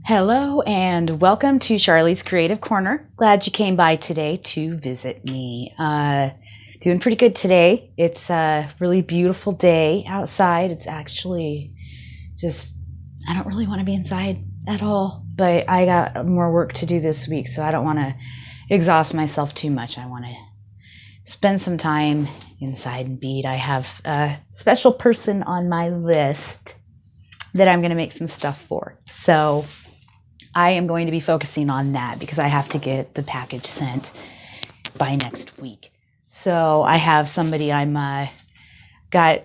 Hello and welcome to Charlie's Creative Corner. Glad you came by today to visit me. Doing pretty good today. It's a really beautiful day outside. It's actually just, I don't really want to be inside at all, but I got more work to do this week, so I don't want to exhaust myself too much. I want to spend some time inside and bead. I have a special person on my list that I'm going to make some stuff for. So I am going to be focusing on that because I have to get the package sent by next week. So I have somebody got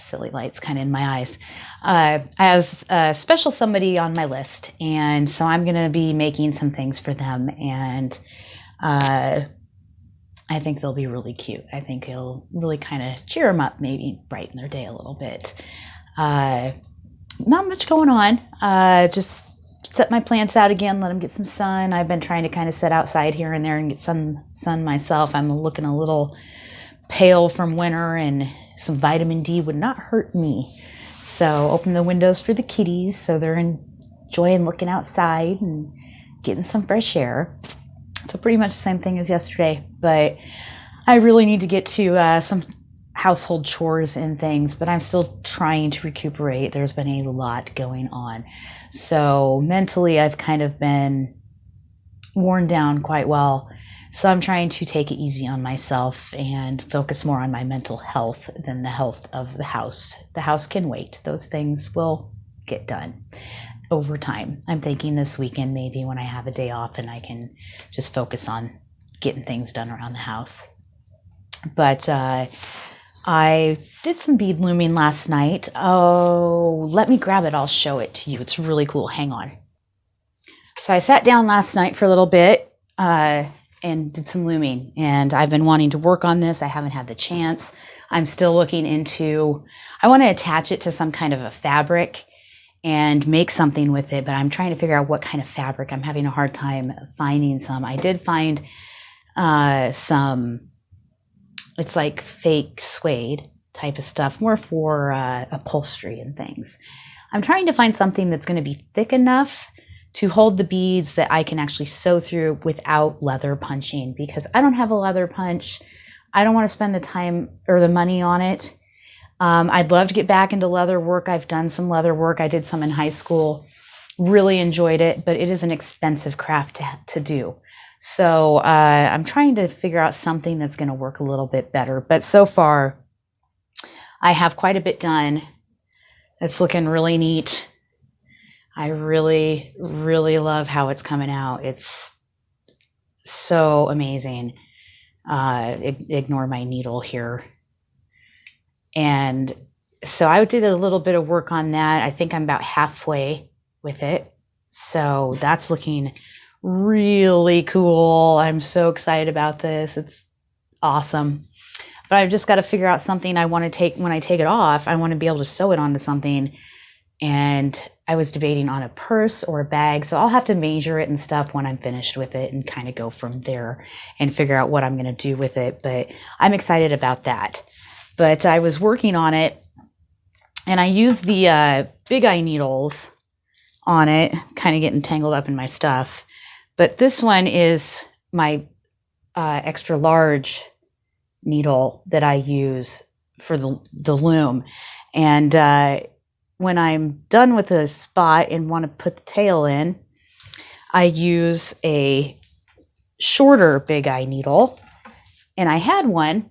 silly lights kind of in my eyes. I have a special somebody on my list, and so I'm going to be making some things for them, and I think they'll be really cute. I think it'll really kind of cheer them up, maybe brighten their day a little bit. Not much going on. Just set my plants out again, let them get some sun. I've been trying to kind of sit outside here and there and get some sun myself. I'm looking a little pale from winter, and some vitamin D would not hurt me. So open the windows for the kitties so they're enjoying looking outside and getting some fresh air. So pretty much the same thing as yesterday, but I really need to get to some household chores and things, but I'm still trying to recuperate. There's been a lot going on. So mentally, I've kind of been worn down quite well. So I'm trying to take it easy on myself and focus more on my mental health than the health of the house. The house can wait. Those things will get done over time. I'm thinking this weekend, maybe when I have a day off and I can just focus on getting things done around the house. But I did some bead looming last night. Oh, let me grab it. I'll show it to you. It's really cool. Hang on. So I sat down last night for a little bit and did some looming. And I've been wanting to work on this. I haven't had the chance. I'm still looking into, I want to attach it to some kind of a fabric and make something with it. But I'm trying to figure out what kind of fabric. I'm having a hard time finding some. I did find some, it's like fake suede type of stuff, more for upholstery and things. I'm trying to find something that's going to be thick enough to hold the beads that I can actually sew through without leather punching, because I don't have a leather punch. I don't want to spend the time or the money on it. I'd love to get back into leather work. I've done some leather work. I did some in high school. Really enjoyed it, but it is an expensive craft to do. So I'm trying to figure out something that's going to work a little bit better. But so far, I have quite a bit done. It's looking really neat. I really, really love how it's coming out. It's so amazing. Ignore my needle here. And so I did a little bit of work on that. I think I'm about halfway with it. So that's looking really cool. I'm so excited about this. It's awesome. But I've just got to figure out something I want to take. When I take it off, I want to be able to sew it onto something. And I was debating on a purse or a bag. So I'll have to measure it and stuff when I'm finished with it and kind of go from there and figure out what I'm going to do with it. But I'm excited about that. But I was working on it, and I used the big eye needles on it, kind of getting tangled up in my stuff. But this one is my extra large needle that I use for the loom. And when I'm done with the spot and want to put the tail in, I use a shorter big eye needle. And I had one,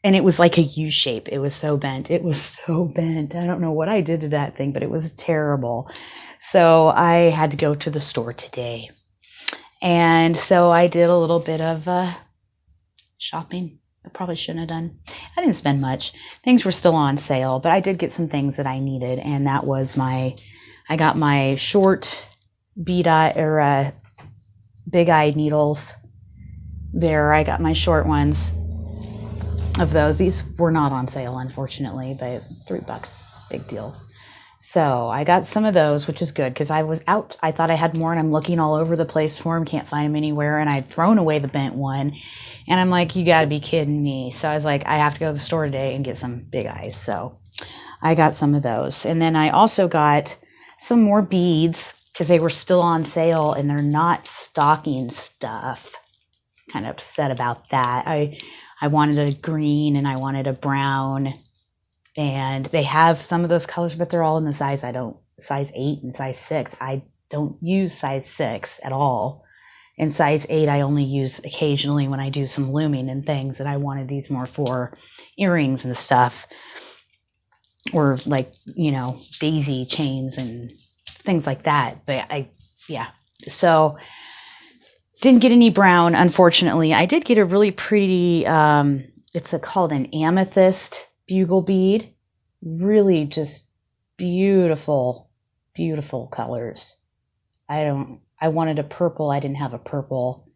and it was like a U shape. It was so bent. It was so bent. I don't know what I did to that thing, but it was terrible. So I had to go to the store today. And so I did a little bit of shopping. I probably shouldn't have done. I didn't spend much. Things were still on sale, but I did get some things that I needed. And that was I got my short bead eye or big eye needles there. I got my short ones of those. These were not on sale, unfortunately, but $3, big deal. So I got some of those, which is good because I was out. I thought I had more, and I'm looking all over the place for them. Can't find them anywhere. And I'd thrown away the bent one. And I'm like, you got to be kidding me. So I was like, I have to go to the store today and get some big eyes. So I got some of those. And then I also got some more beads. because they were still on sale and they're not stocking stuff. Kind of upset about that. I wanted a green and I wanted a brown, and they have some of those colors, but they're all in the size size 8 and size 6. I don't use size 6 at all. And size 8 I only use occasionally when I do some looming and things, and I wanted these more for earrings and stuff, or like, you know, daisy chains and things like that. But so didn't get any brown, unfortunately. I did get a really pretty, it's called an amethyst bugle bead. Really just beautiful, beautiful colors. I wanted a purple. I didn't have a purple.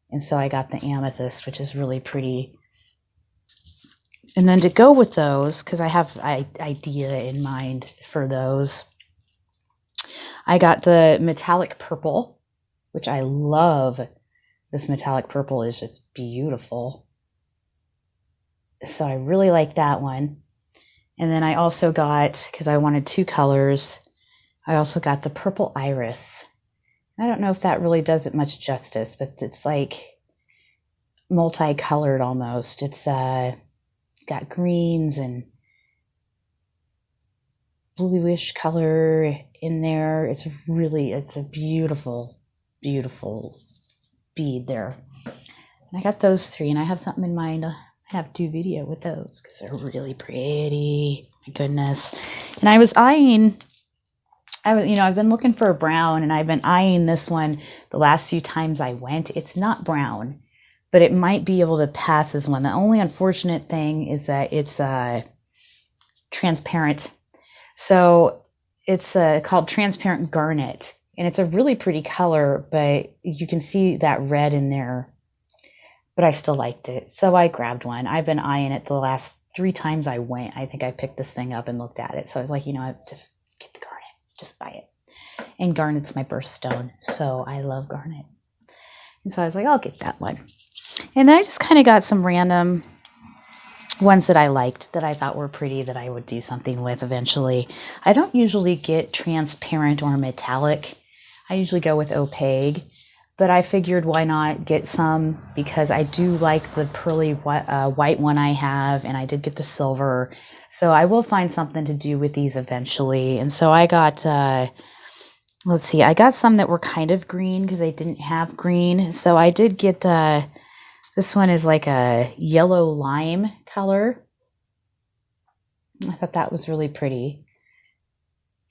And so I got the amethyst, which is really pretty. And then to go with those, because I have an idea in mind for those, I got the metallic purple, which I love. This metallic purple is just beautiful. So I really like that one. And then I also got, because I wanted 2 colors, I also got the purple iris. I don't know if that really does it much justice, but it's like multicolored almost. It's got greens and bluish color in there. It's a beautiful, beautiful bead there. And I got those 3, and I have something in mind. I have to do video with those because they're really pretty. My goodness. And I was eyeing, I've been looking for a brown, and I've been eyeing this one the last few times I went. It's not brown, but it might be able to pass as one. The only unfortunate thing is that it's transparent. So it's called transparent garnet, and it's a really pretty color, but you can see that red in there. But I still liked it, so I grabbed one. I've been eyeing it the last 3 times I went. I think I picked this thing up and looked at it. So I was like, I just get the garnet. Just buy it. And garnet's my birthstone, so I love garnet. And so I was like, I'll get that one. And then I just kind of got some random ones that I liked, that I thought were pretty, that I would do something with eventually. I don't usually get transparent or metallic. I usually go with opaque. But I figured, why not get some, because I do like the pearly white one I have, and I did get the silver. So I will find something to do with these eventually. And so I got, let's see, I got some that were kind of green because they didn't have green. So I did get, this one is like a yellow lime color. I thought that was really pretty.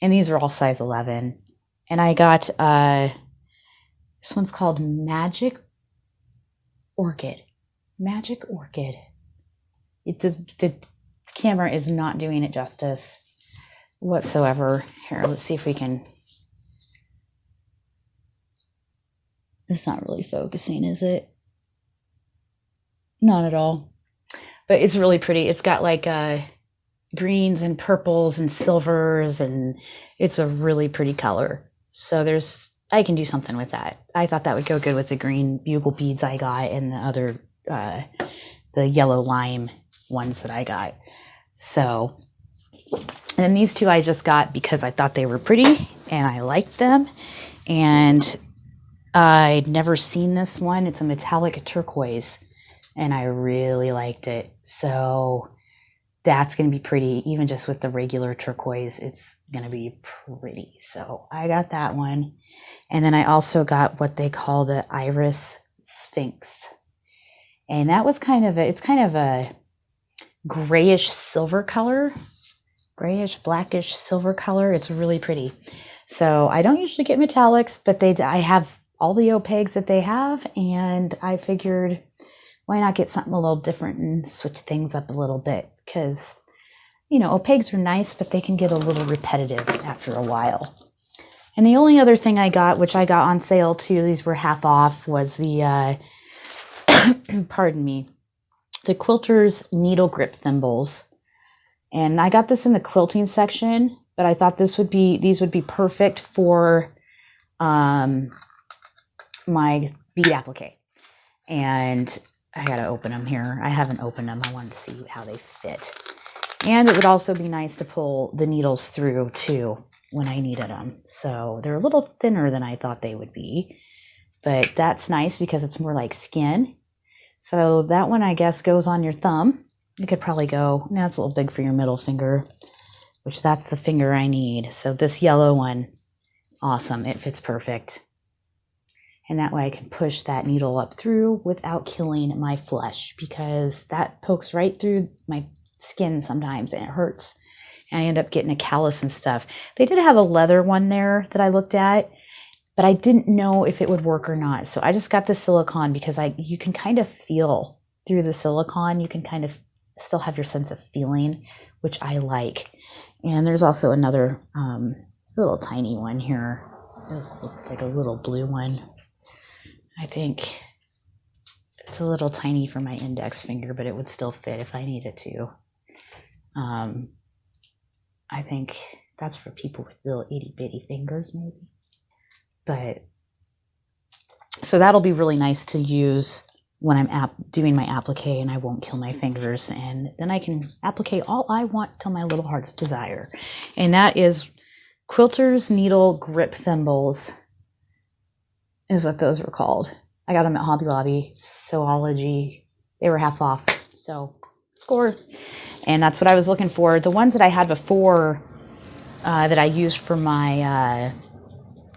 And these are all size 11. And I got, this one's called Magic Orchid. Magic Orchid. The camera is not doing it justice whatsoever. Here, let's see if we can. It's not really focusing, is it? Not at all. But it's really pretty. It's got like greens and purples and silvers, and it's a really pretty color. So I can do something with that. I thought that would go good with the green bugle beads I got and the other, the yellow lime ones that I got. So, and then these 2 I just got because I thought they were pretty and I liked them. And I'd never seen this one. It's a metallic turquoise, and I really liked it. So that's going to be pretty. Even just with the regular turquoise, it's going to be pretty. So I got that one. And then I also got what they call the Iris Sphinx. And that was it's kind of a grayish silver color, grayish blackish silver color. It's really pretty. So I don't usually get metallics, but I have all the opaques that they have, and I figured, why not get something a little different and switch things up a little bit? Because, opaques are nice, but they can get a little repetitive after a while. And the only other thing I got, which I got on sale too, these were half off, was the, pardon me, the Quilter's needle grip thimbles. And I got this in the quilting section, but I thought these would be perfect for my bead applique. And I gotta open them here. I haven't opened them. I wanted to see how they fit. And it would also be nice to pull the needles through too. when I needed them. So they're a little thinner than I thought they would be, but that's nice because it's more like skin. So that one, I guess, goes on your thumb. You could probably go, no, it's a little big for your middle finger, which that's the finger I need. So this yellow one, awesome. It fits perfect. And that way I can push that needle up through without killing my flesh, because that pokes right through my skin sometimes and it hurts. And I end up getting a callus and stuff. They did have a leather one there that I looked at, but I didn't know if it would work or not. So I just got the silicone because you can kind of feel through the silicone. You can kind of still have your sense of feeling, which I like. And there's also another little tiny one here, like a little blue one. I think it's a little tiny for my index finger, but it would still fit if I needed to. I think that's for people with little itty bitty fingers, maybe. But so that'll be really nice to use when I'm doing my applique, and I won't kill my fingers, and then I can applique all I want till my little heart's desire. And that is Quilter's Needle Grip Thimbles is what those were called. I got them at Hobby Lobby, Sewology. They were half off, so score. And that's what I was looking for. The ones that I had before that I used for my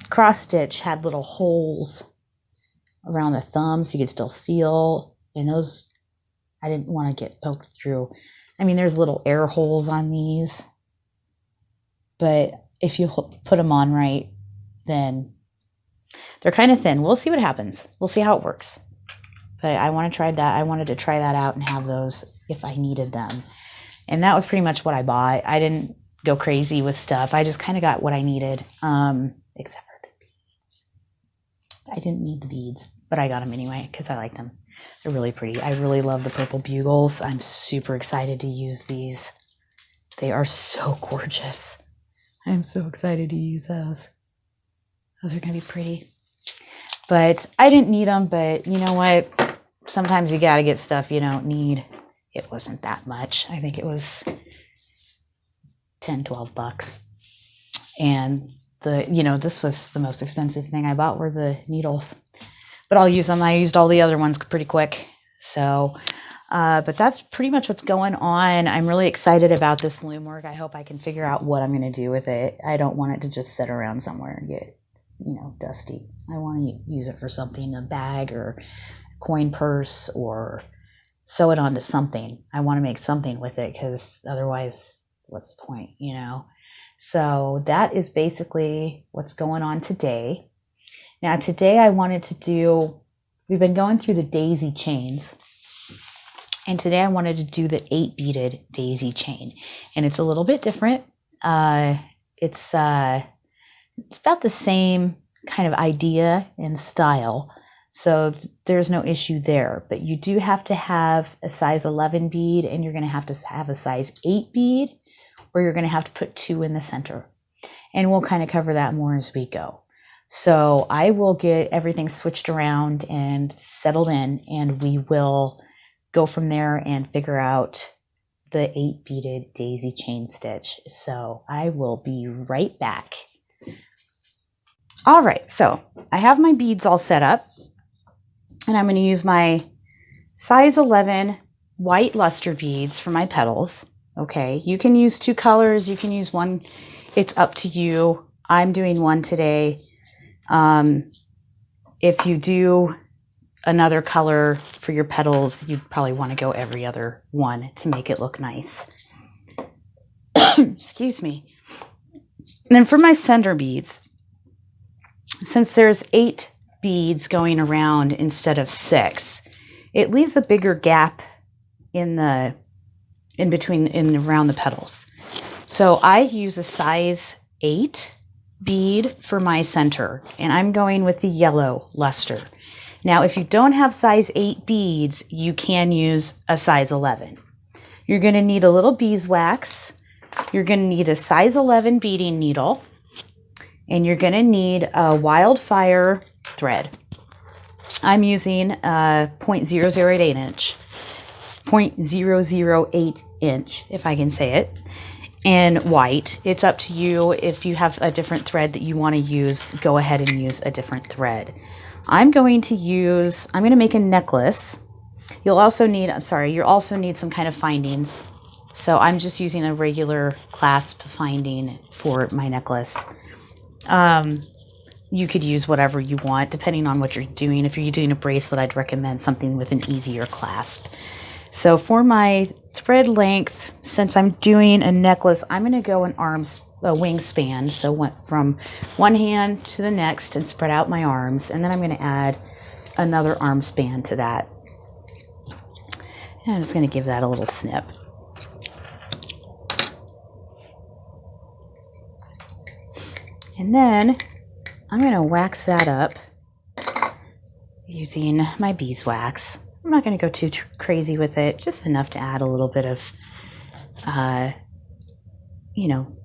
cross stitch had little holes around the thumb so you could still feel, and those I didn't want to get poked through. I mean, there's little air holes on these, but if you put them on right, then they're kind of thin. We'll see what happens. We'll see how it works. But I want to try that. I wanted to try that out and have those if I needed them. And that was pretty much what I bought. I didn't go crazy with stuff. I just kind of got what I needed, except for the beads. I didn't need the beads, but I got them anyway because I liked them. They're really pretty. I really love the purple bugles. I'm super excited to use these. They are so gorgeous. I'm so excited to use those. Those are going to be pretty. But I didn't need them, but you know what? Sometimes you got to get stuff you don't need. It wasn't that much. I think it was 10, 12 bucks. And this was the most expensive thing I bought were the needles. But I'll use them. I used all the other ones pretty quick. So, but that's pretty much what's going on. I'm really excited about this loom work. I hope I can figure out what I'm going to do with it. I don't want it to just sit around somewhere and get, dusty. I want to use it for something, a bag or coin purse, or sew it onto something. I want to make something with it because otherwise, what's the point, So that is basically what's going on today. Now today I wanted to we've been going through the daisy chains, and today I wanted to do the 8 beaded daisy chain, and it's a little bit different. It's about the same kind of idea and style, so there's no issue there, but you do have to have a size 11 bead, and you're going to have a size 8 bead, or you're going to have to put 2 in the center, and we'll kind of cover that more as we go. So I will get everything switched around and settled in, and we will go from there and figure out the 8 beaded daisy chain stitch. So I will be right back. All right, so I have my beads all set up, and I'm going to use my size 11 white luster beads for my petals. Okay, you can use 2 colors, you can use 1. It's up to you. I'm doing 1 today. If you do another color for your petals, you'd probably want to go every other one to make it look nice. Excuse me. And then for my center beads, since there's 8 beads going around instead of 6, it leaves a bigger gap in between around the petals. So I use a size 8 bead for my center, and I'm going with the yellow luster. Now, if you don't have size 8 beads, you can use a size 11. You're going to need a little beeswax. You're going to need a size 11 beading needle, and you're going to need a Wildfire thread. I'm using a 0.008 inch, if I can say it. in white. It's up to you. If you have a different thread that you want to use, go ahead and use a different thread. I'm going to make a necklace. You'll also need some kind of findings. So I'm just using a regular clasp finding for my necklace. You could use whatever you want depending on what you're doing. If you're doing a bracelet, I'd recommend something with an easier clasp. So for my thread length, since I'm doing a necklace, I'm going to go an wingspan. So went from one hand to the next and spread out my arms. And then I'm going to add another arm span to that. And I'm just going to give that a little snip. And then I'm going to wax that up using my beeswax. I'm not going to go too crazy with it, just enough to add a little bit of,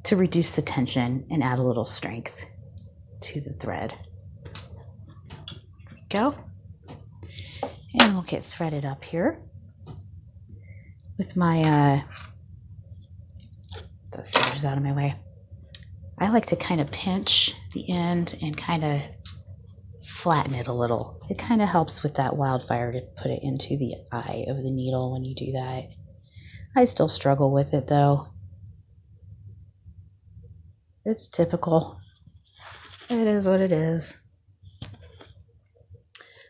to reduce the tension and add a little strength to the thread. There we go. And we'll get threaded up here with my, those scissors out of my way. I like to kind of pinch the end and kind of flatten it a little. It kind of helps with that wildfire to put it into the eye of the needle when you do that. I still struggle with it though. It's typical. It is what it is.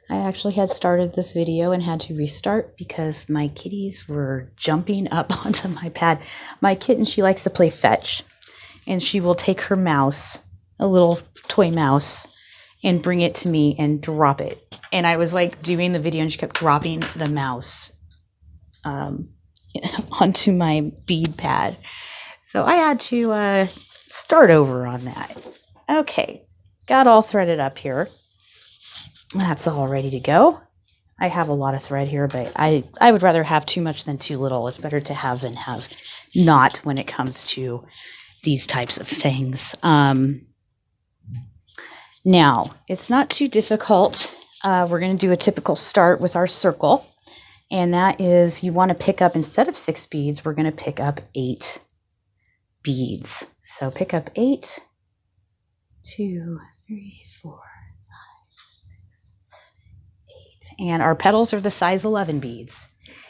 I actually had started this video and had to restart because my kitties were jumping up onto my pad. My kitten, she likes to play fetch, and she will take her mouse, a little toy mouse, and bring it to me and drop it. And I was like doing the video and she kept dropping the mouse onto my bead pad. So I had to start over on that. Okay, got all threaded up here. That's all ready to go. I have a lot of thread here, but I would rather have too much than too little. It's better to have than have not when it comes to these types of things. Now, it's not too difficult. We're going to do a typical start with our circle. And that is, you want to pick up, instead of 6 beads, we're going to pick up 8 beads. So pick up 8, 2, 3, 4, 5, 6, 8. And our petals are the size 11 beads.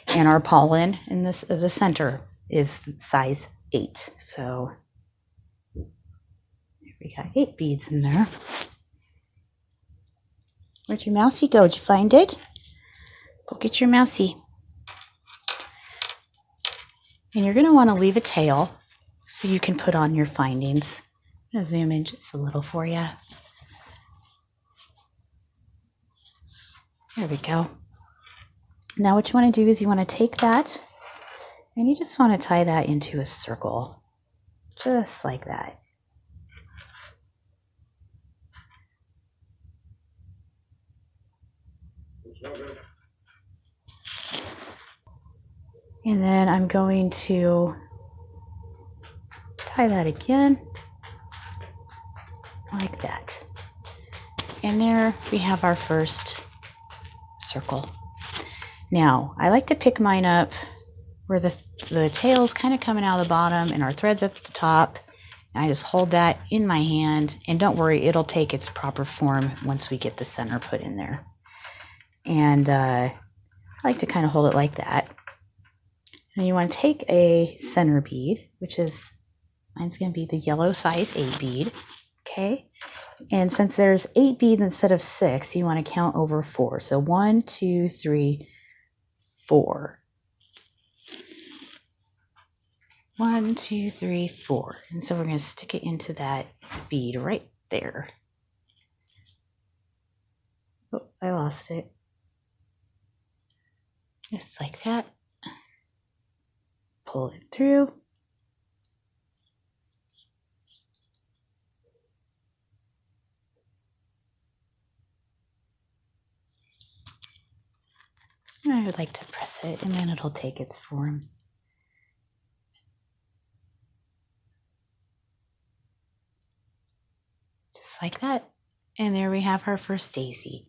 And our pollen in the center is size 8. So we got 8 beads in there. Where'd your mousey go? Did you find it? Go get your mousey. And you're going to want to leave a tail so you can put on your findings. I'm going to zoom in just a little for you. There we go. Now what you want to do is you want to take that and you just want to tie that into a circle. Just like that. And then I'm going to tie that again, like that. And there we have our first circle. Now, I like to pick mine up where the tail's kind of coming out of the bottom and our thread's at the top. And I just hold that in my hand, and don't worry, it'll take its proper form once we get the center put in there. And I like to kind of hold it like that. And you want to take a center bead, which is, mine's going to be the yellow size 8 bead, okay? And since there's 8 beads instead of 6, you want to count over 4. So 1, 2, 3, 4. 1, 2, 3, 4. And so we're going to stick it into that bead right there. Oh, I lost it. Just like that. Pull it through. And I would like to press it, and then it'll take its form. Just like that. And there we have our first daisy.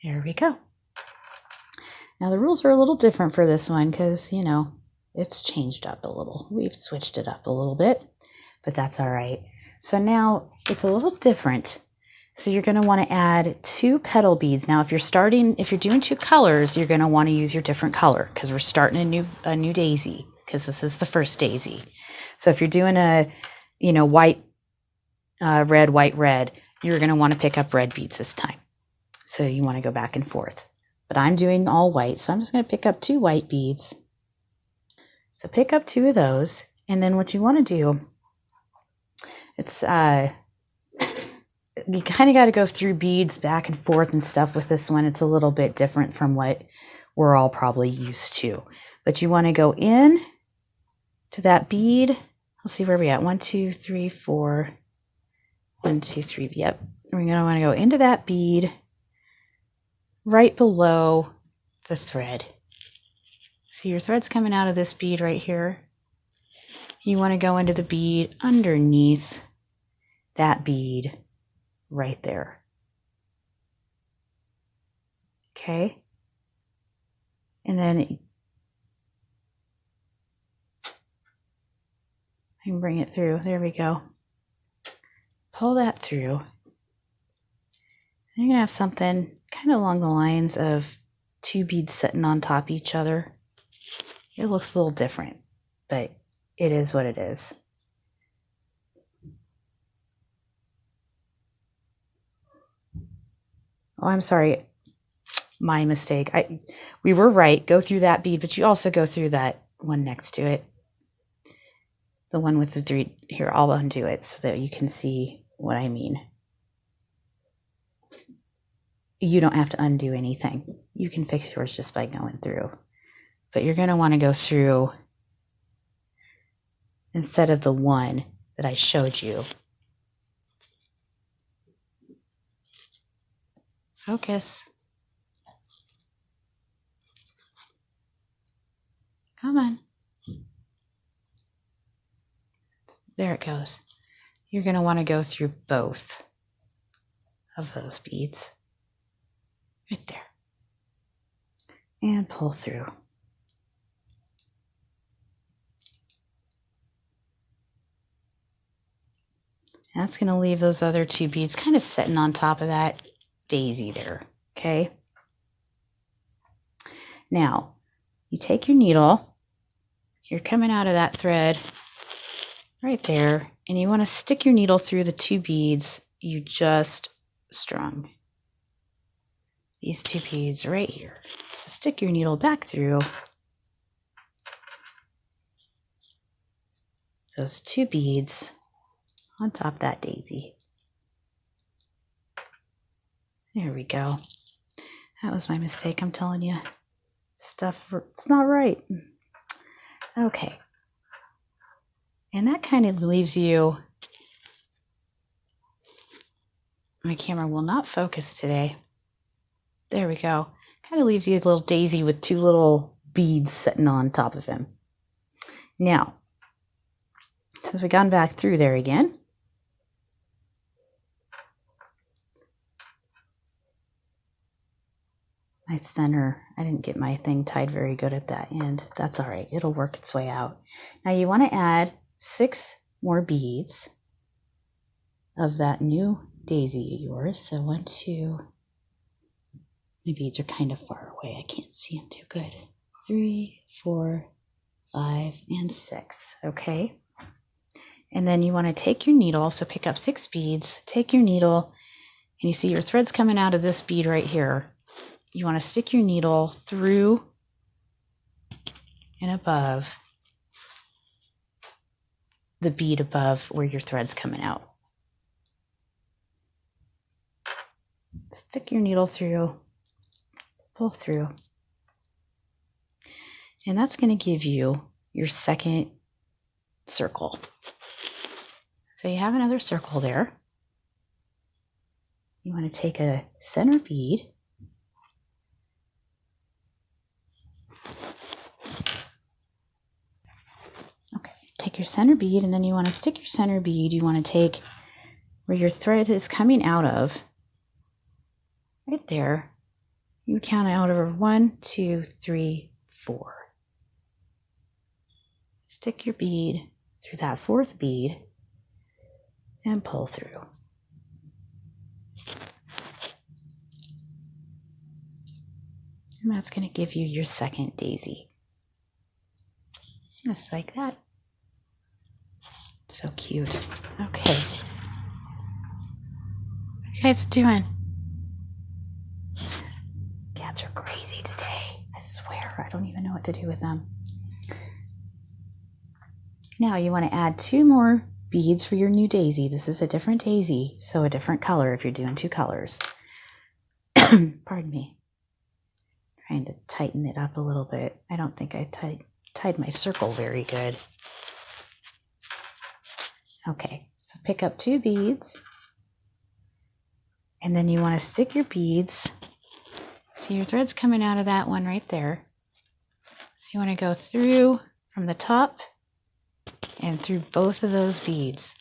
There we go. Now the rules are a little different for this one because, you know, it's changed up a little. We've switched it up a little bit, but that's all right. So now it's a little different. So you're going to want to add 2 petal beads. Now, if you're doing 2 colors, you're going to want to use your different color because we're starting a new daisy because this is the first daisy. So if you're doing a, you know, white, red, white, red, you're going to want to pick up red beads this time. So you want to go back and forth. But I'm doing all white, so I'm just going to pick up 2 white beads. So pick up 2 of those, and then what you want to do, it's you kind of got to go through beads back and forth and stuff with this one. It's a little bit different from what we're all probably used to. But you want to go in to that bead. Let's see where we at. 1, 2, 3, 4. 1, 2, 3. Yep. We're going to want to go into that bead right below the thread. See your thread's coming out of this bead right here. You want to go into the bead underneath that bead right there. Okay. And then I can bring it through. There we go. Pull that through. You're going to have something kind of along the lines of 2 beads sitting on top of each other. It looks a little different, but it is what it is. Oh, I'm sorry. My mistake. We were right. Go through that bead, but you also go through that one next to it. The one with the 3. Here, I'll undo it so that you can see what I mean. You don't have to undo anything. You can fix yours just by going through. But you're going to want to go through instead of the one that I showed you. Focus. Come on. There it goes. You're going to want to go through both of those beads. Right there. And pull through. That's going to leave those other 2 beads kind of sitting on top of that daisy there. Okay. Now, you take your needle. You're coming out of that thread right there. And you want to stick your needle through the 2 beads you just strung. These 2 beads right here. So stick your needle back through those 2 beads on top of that daisy. There we go. That was my mistake, I'm telling you. It's not right. Okay. And that kind of leaves you, my camera will not focus today. There we go. Kind of leaves you a little daisy with 2 little beads sitting on top of him. Now, since we've gone back through there again, my center, I didn't get my thing tied very good at that end. That's all right. It'll work its way out. Now you want to add 6 more beads of that new daisy of yours. So 1, 2, my beads are kind of far away. I can't see them too good. 3, 4, 5, and 6. Okay. And then you want to take your needle. So pick up 6 beads, take your needle, and you see your thread's coming out of this bead right here. You want to stick your needle through and above the bead above where your thread's coming out. Stick your needle through, pull through, and that's going to give you your second circle. So you have another circle there. You want to take a center bead, take your center bead, and then you want to stick your center bead. You want to take where your thread is coming out of, right there. You count out over 1, 2, 3, 4. Stick your bead through that fourth bead and pull through. And that's going to give you your second daisy. Just like that. So cute. Okay. What are you guys doing? Cats are crazy today. I swear, I don't even know what to do with them. Now you want to add 2 more beads for your new daisy. This is a different daisy, so a different color if you're doing 2 colors. Pardon me. Trying to tighten it up a little bit. I don't think I tied my circle very good. Okay, so pick up 2 beads, and then you want to stick your beads. See your thread's coming out of that one right there. So you want to go through from the top and through both of those beads.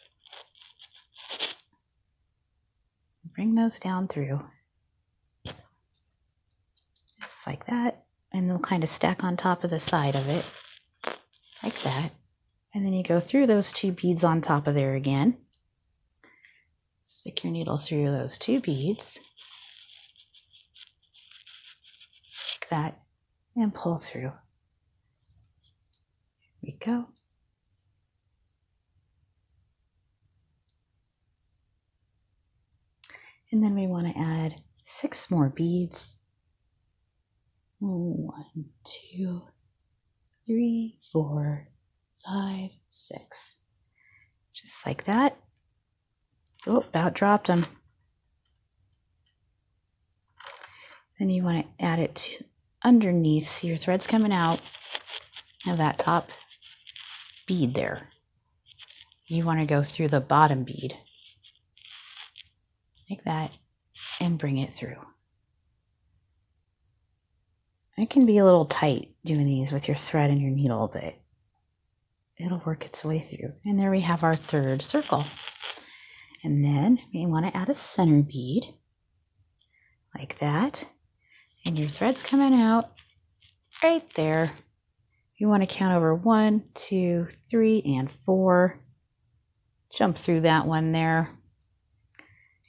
Bring those down through. Just like that. And they'll kind of stack on top of the side of it. Like that. And then you go through those 2 beads on top of there again. Stick your needle through those 2 beads. Like that. And pull through. Here we go. And then we want to add 6 more beads. 1, 2, 3, 4, 5, 6. Just like that. Oh, about dropped them. Then you want to add it to underneath. See your thread's coming out of that top bead there. You want to go through the bottom bead. Like that. And bring it through. It can be a little tight doing these with your thread and your needle, but it'll work its way through. And there we have our 3rd circle. And then we want to add a center bead like that. And your thread's coming out right there. You want to count over 1, 2, 3, and 4. Jump through that one there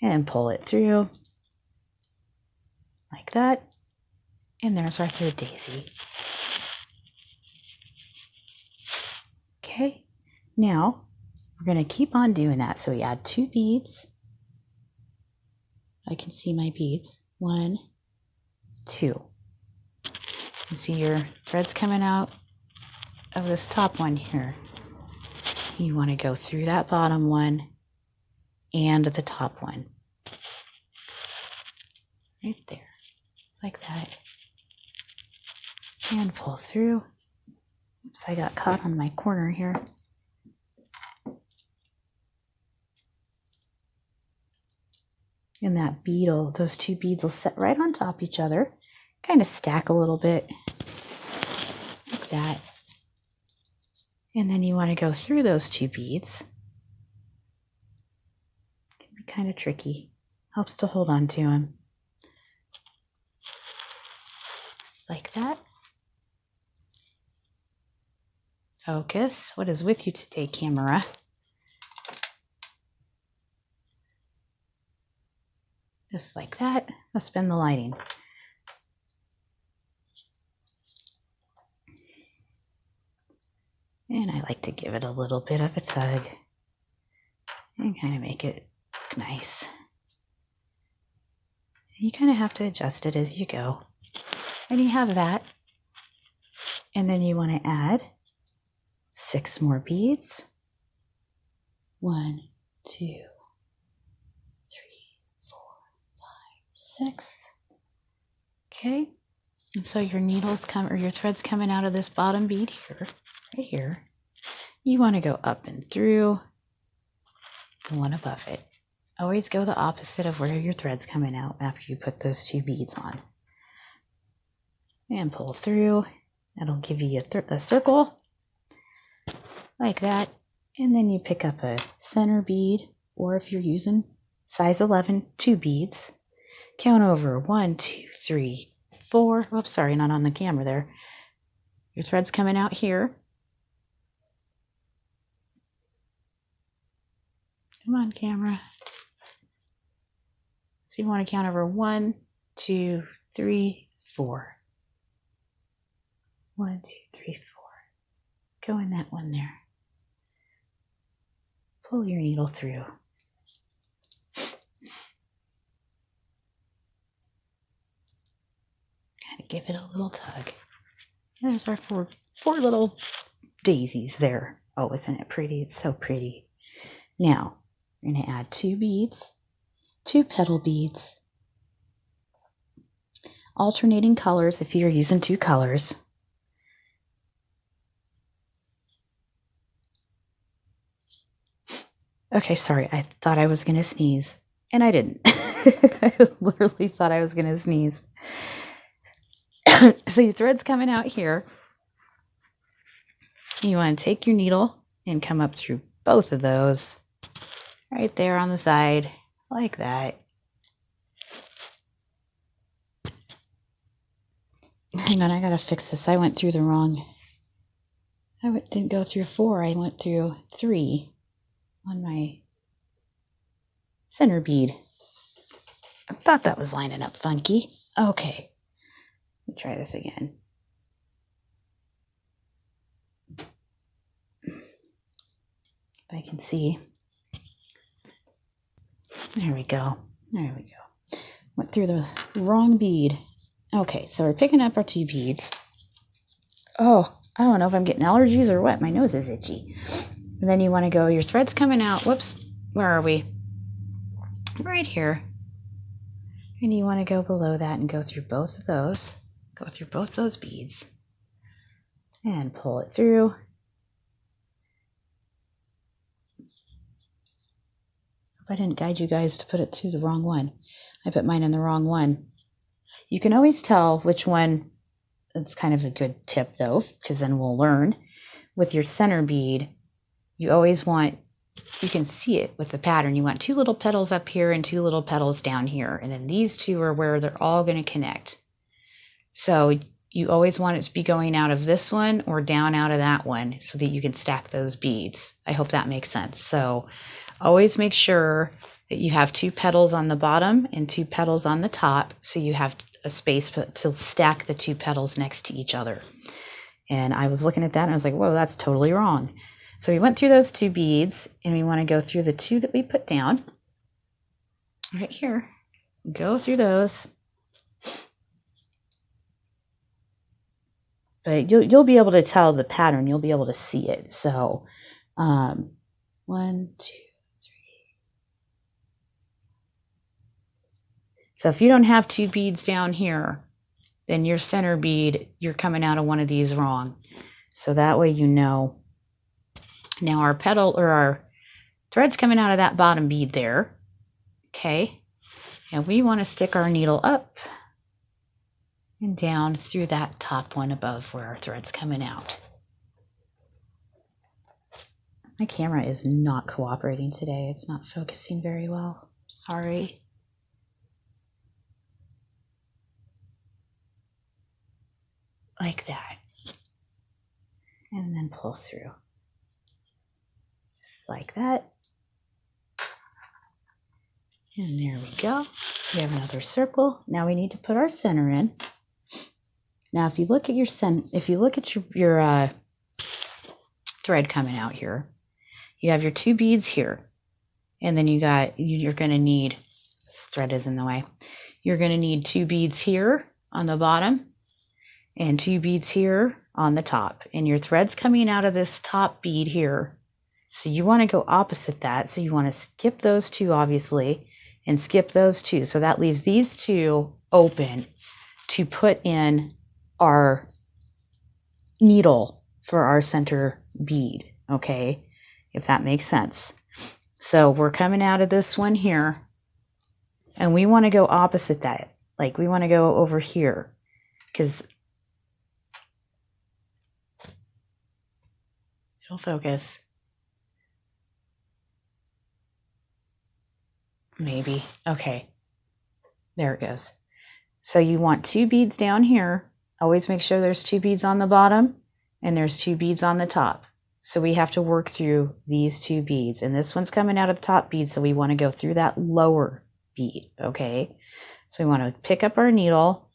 and pull it through like that. And there's our 3rd daisy. Okay, now we're going to keep on doing that. So we add 2 beads. I can see my beads. 1, 2. You see your threads coming out of this top one here. You want to go through that bottom one and the top one. Right there. Like that. And pull through. Oops, I got caught on my corner here. And that bead those 2 beads will set right on top of each other. Kind of stack a little bit. Like that. And then you want to go through those 2 beads. It can be kind of tricky. Helps to hold on to them. Just like that. Focus. What is with you today, camera? Just like that. Let's spin the lighting. And I like to give it a little bit of a tug and kind of make it nice. You kind of have to adjust it as you go. And you have that. And then you want to add 6 more beads. 1, 2, 3, 4, 5, 6. Okay. And so your your thread's coming out of this bottom bead here, right here. You want to go up and through the one above it. Always go the opposite of where your thread's coming out after you put those 2 beads on. And pull through. That'll give you a circle like that. And then you pick up a center bead, or if you're using size 11, 2 beads. Count over 1, 2, 3, 4. Oops, sorry, not on the camera there. Your thread's coming out here. Come on, camera. So you want to count over 1, 2, 3, 4. 1, 2, 3, 4. Go in that one there. Pull your needle through. Kind of give it a little tug. There's our four little daisies there. Oh, isn't it pretty? It's so pretty. Now, we're going to add 2 beads, 2 petal beads, alternating colors if you're using 2 colors. Okay, sorry, I thought I was going to sneeze, and I didn't. I literally thought I was going to sneeze. So your thread's coming out here. You want to take your needle and come up through both of those, right there on the side, like that. Hang on, I gotta fix this. I went through the wrong. Didn't go through 4. I went through 3 on my center bead. I thought that was lining up funky. Okay, let me try this again. If I can see. There we go. There we go. Went through the wrong bead. Okay, so we're picking up our 2 beads. Oh, I don't know if I'm getting allergies or what. My nose is itchy. And then you want to go, your thread's coming out. Whoops, where are we? Right here. And you want to go below that and go through both of those. Go through both those beads. And pull it through. Hope I didn't guide you guys to put it to the wrong one. I put mine in the wrong one. You can always tell which one. It's kind of a good tip though, because then we'll learn. With your center bead, you always want, you can see it with the pattern. You want 2 little petals up here and 2 little petals down here. And then these 2 are where they're all going to connect. So you always want it to be going out of this one or down out of that one so that you can stack those beads. I hope that makes sense. So always make sure that you have 2 petals on the bottom and 2 petals on the top, so you have a space to stack the 2 petals next to each other. And I was looking at that and I was like, whoa, that's totally wrong. So we went through those 2 beads and we want to go through the 2 that we put down right here. Go through those. But you'll be able to tell the pattern. You'll be able to see it. So 1, 2, 3. So if you don't have 2 beads down here, then your center bead, you're coming out of one of these wrong. So that way you know. Now our petal or our thread's coming out of that bottom bead there. Okay. And we want to stick our needle up and down through that top one above where our thread's coming out. My camera is not cooperating today. It's not focusing very well. Sorry. Like that. And then pull through. Just like that. And there we go. We have another circle. Now we need to put our center in. Now if you look at your your thread coming out here, you have your 2 beads here. And then you're going to need, this thread is in the way. You're going to need 2 beads here on the bottom and 2 beads here on the top. And your thread's coming out of this top bead here. So you want to go opposite that. So you want to skip those 2, obviously, and skip those 2. So that leaves these 2 open to put in our needle for our center bead. Okay, if that makes sense. So we're coming out of this one here, and we want to go opposite that. Like we want to go over here, because it'll focus. Maybe. Okay. There it goes. So you want 2 beads down here. Always make sure there's 2 beads on the bottom and there's 2 beads on the top. So we have to work through these 2 beads, and this one's coming out of the top bead, so we want to go through that lower bead, okay? So we want to pick up our needle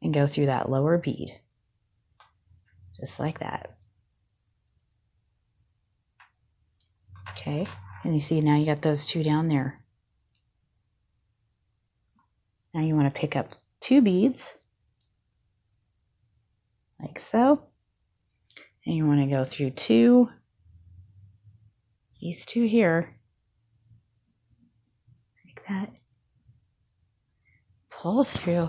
and go through that lower bead, just like that. Okay, and you see now you got those 2 down there. Now you want to pick up 2 beads, like so. And you want to go through these 2 here, like that. Pull through.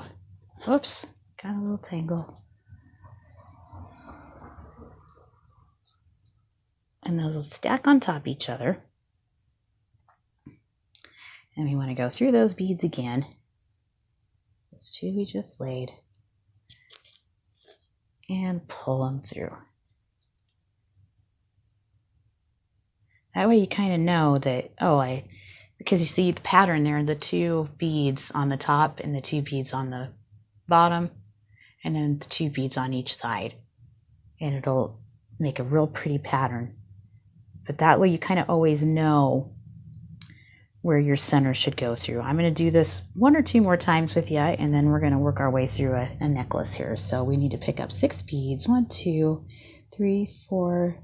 Whoops, got a little tangle. And those will stack on top of each other. And we want to go through those beads again. Those 2 we just laid. And pull them through. That way you kind of know that, because you see the pattern there, the 2 beads on the top and the 2 beads on the bottom, and then the 2 beads on each side. And it'll make a real pretty pattern. But that way you kind of always know where your center should go through. I'm going to do this 1 or 2 more times with you, and then we're going to work our way through a necklace here. So we need to pick up 6 beads. 1, 2, 3, 4,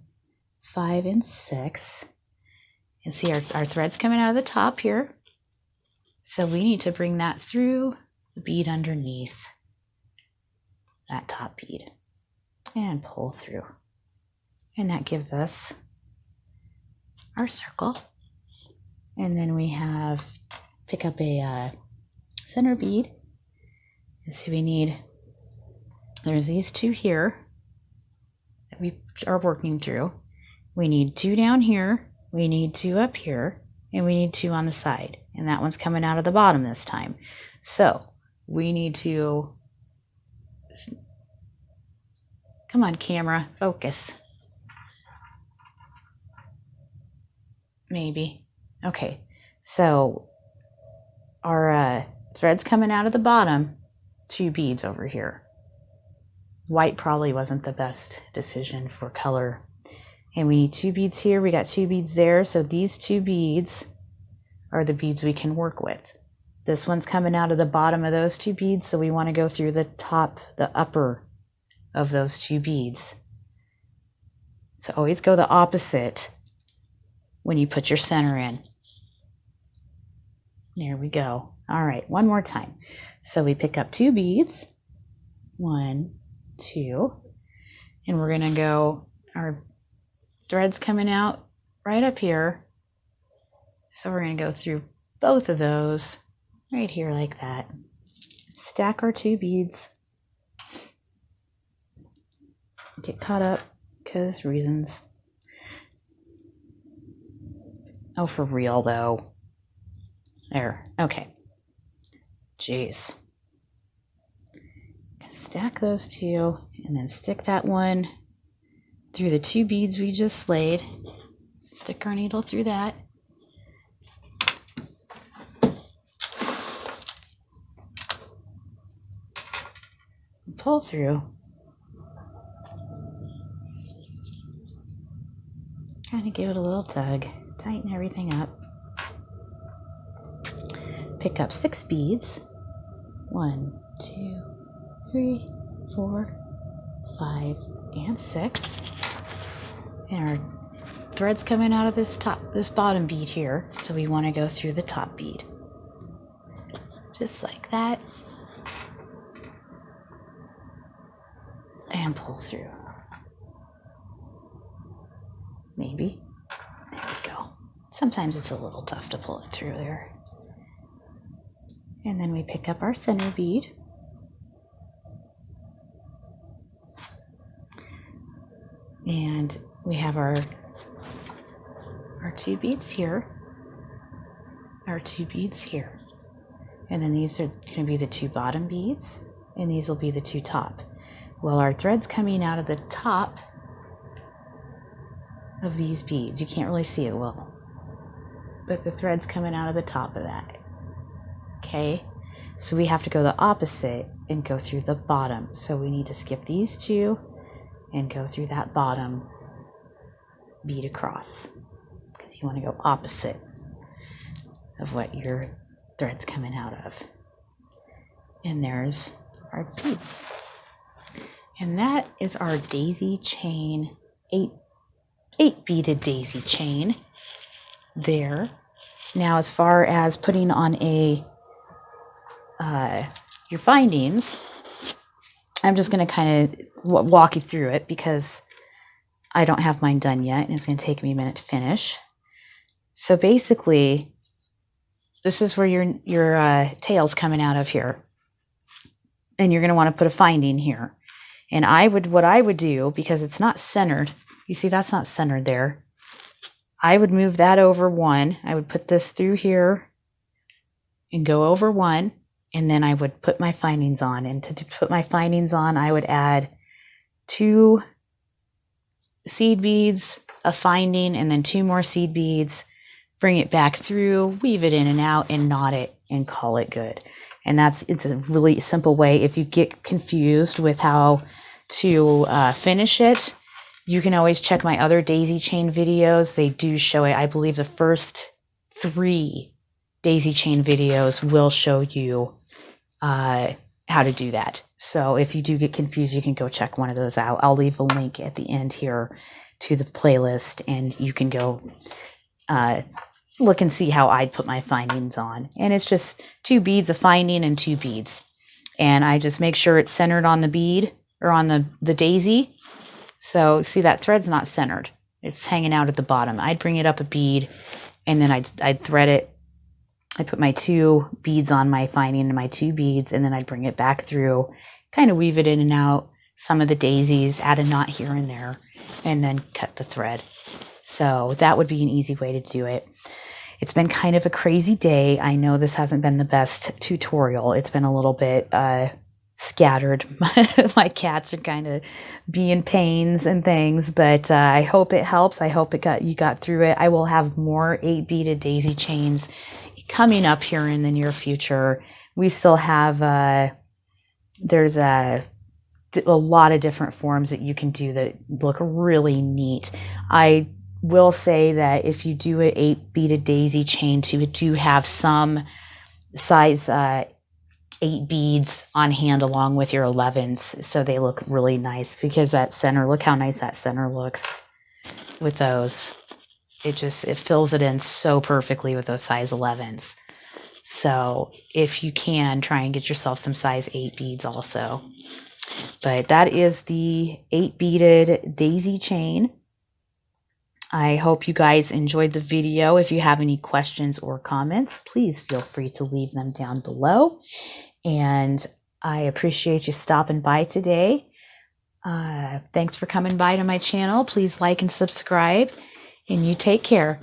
5, and 6. And see our thread's coming out of the top here. So we need to bring that through the bead underneath that top bead and pull through. And that gives us our circle. And then we have, pick up a center bead. And so we need, there's these 2 here that we are working through. We need 2 down here. We need 2 up here, and we need 2 on the side, and that one's coming out of the bottom this time. So we need to, come on camera, focus. Maybe. Okay, so our thread's coming out of the bottom, 2 beads over here. White probably wasn't the best decision for color. And we need 2 beads here. We got 2 beads there. So these 2 beads are the beads we can work with. This one's coming out of the bottom of those 2 beads. So we want to go through the top, the upper of those 2 beads. So always go the opposite when you put your center in. There we go. All right, 1 more time. So we pick up 2 beads. 1, 2. And we're going to go, our thread's coming out right up here. So we're going to go through both of those right here like that. Stack our 2 beads. Get caught up because reasons. Oh, for real though. There. Okay. Jeez. Stack those 2 and then stick that one through the 2 beads we just laid. Stick our needle through that. Pull through. Kind of give it a little tug. Tighten everything up. Pick up 6 beads. 1, 2, 3, 4, 5, and 6. And our thread's coming out of this bottom bead here, so we want to go through the top bead. Just like that. And pull through. Maybe. There we go. Sometimes it's a little tough to pull it through there. And then we pick up our center bead. And we have our 2 beads here, our 2 beads here. And then these are going to be the 2 bottom beads, and these will be the 2 top. Well, our thread's coming out of the top of these beads. You can't really see it well, but the thread's coming out of the top of that. Okay, So we have to go the opposite and go through the bottom. So we need to skip these two and go through that bottom bead across, because you want to go opposite of what your thread's coming out of. And there's our beads. And that is our daisy chain, eight beaded daisy chain there. Now, as far as putting on your findings, I'm just going to kind of walk you through it because I don't have mine done yet, and it's going to take me a minute to finish. So basically, this is where your tail's coming out of here, and you're going to want to put a finding here. And what I would do, because it's not centered, you see that's not centered there, I would move that over one. I would put this through here and go over one, and then I would put my findings on. And to put my findings on, I would add 2 seed beads, a finding, and then 2 more seed beads, bring it back through, weave it in and out, and knot it, and call it good. And it's a really simple way. If you get confused with how to finish it, you can always check my other daisy chain videos. They do show it. I believe the first 3 daisy chain videos will show you how to do that. So if you do get confused, you can go check one of those out. I'll leave a link at the end here to the playlist, and you can go look and see how I'd put my findings on. And it's just 2 beads, a finding, and 2 beads. And I just make sure it's centered on the bead or on the daisy. So see, that thread's not centered. It's hanging out at the bottom. I'd bring it up a bead, and then I'd thread it. I put my 2 beads on my finding and my 2 beads, and then I'd bring it back through, kind of weave it in and out, some of the daisies, add a knot here and there, and then cut the thread. So that would be an easy way to do it. It's been kind of a crazy day. I know this hasn't been the best tutorial. It's been a little bit scattered. My cats are kind of being pains and things, but I hope it helps. I hope you got through it. I will have more 8 beaded daisy chains coming up here in the near future. We still have there's a lot of different forms that you can do that look really neat. I will say that if you do an 8 beaded daisy chain, you do have some size 8 beads on hand along with your 11s, so they look really nice, because that center, look how nice that center looks with those. It fills it in so perfectly with those size 11s. So if you can, try and get yourself some size 8 beads also. But that is the 8 beaded daisy chain. I hope you guys enjoyed the video. If you have any questions or comments, please feel free to leave them down below. And I appreciate you stopping by today. Thanks for coming by to my channel. Please like and subscribe, and you take care.